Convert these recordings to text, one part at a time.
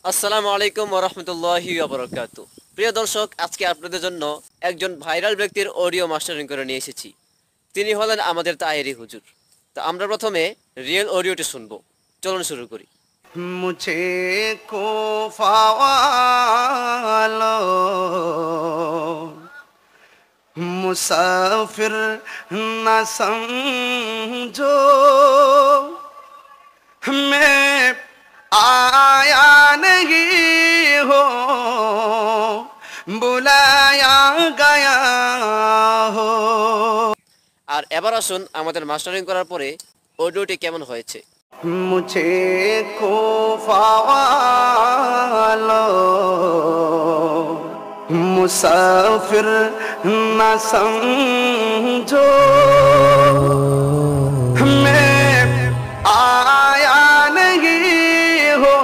আসসালামু আলাইকুম ওয়া রাহমাতুল্লাহি ওয়া বারাকাতুহু। প্রিয় দর্শক, আজকে আপনাদের জন্য একজন ভাইরাল ব্যক্তির অডিও মাস্টারিং করে নিয়ে এসেছি। তিনি হলেন আমাদের তাহেরি হুজুর। তো আমরা প্রথমে রিয়েল অডিওটি শুনবো। চলুন শুরু করি। मुझे कोफा वालो मुसाफिर न समझो, मैं आया नहीं हो, बुलाया गया हो। আর এবার আসুন আমাদের মাস্টারিং করার পরে অডিওটি কেমন হয়েছে। मुझे कोफा वालो मुसाफिर न समझो, मैं आया नहीं हो,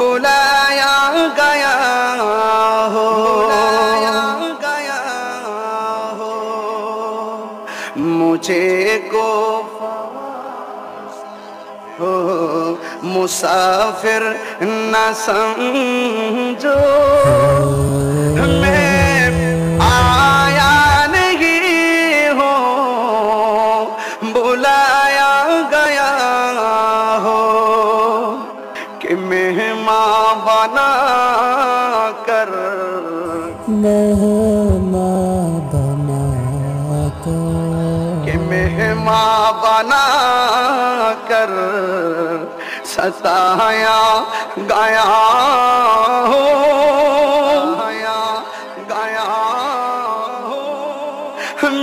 बुलाया गया हो, बुलाया गया हो। मुझे कोफा हो मुसाफिर न समझो, मैं आया नहीं हो, बुलाया गया हो, कि मेहमान बना कर कि मेहमान बना कर सताया गया हो, गया हो।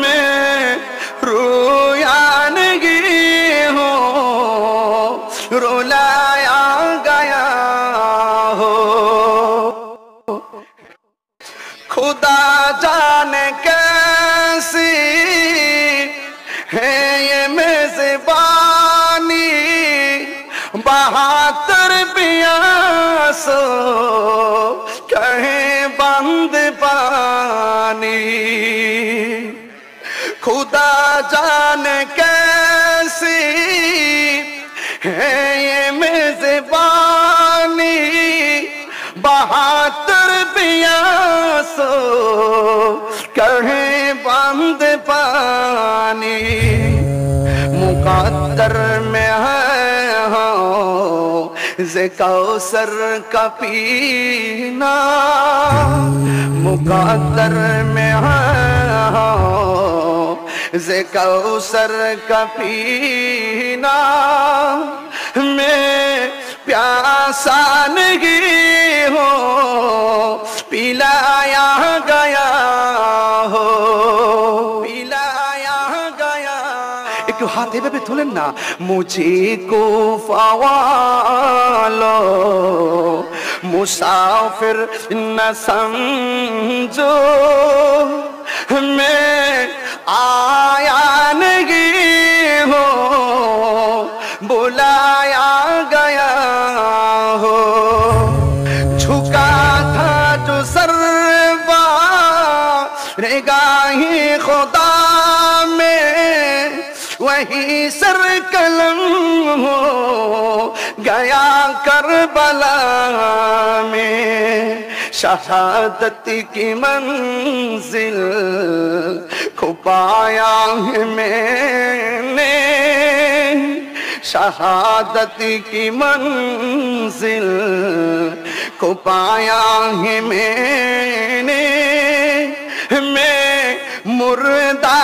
मैं रोया नहीं हो, रुलाया गया हो। खुदा जाने कैसी है ये मेज़बानी, बहातर पियासो कहे बंद पानी। खुदा जाने कैसी है ये मेज़बानी, बहातर पियासो कहे बंद पानी। मुक़द्दर में है ज़े कौसर का पीना, मुक़द्दर में है ज़े कौसर का पीना। मैं प्यासा नहीं हो, पिलाया गया हो, पिलाया गया। একটু হাত এভাবে তোলেন না। মুঝে কোফা वालो मुसाफिर न समझो, मैं आया नहीं हो, बुलाया गया हो। झुका था जो सरवा निगाही खुदा में, वही सर कलम हो गया करबला में। शहादत की मंजिल को पाया है मैंने, शहादत की मंजिल को पाया है मैंने। मैं मुर्दा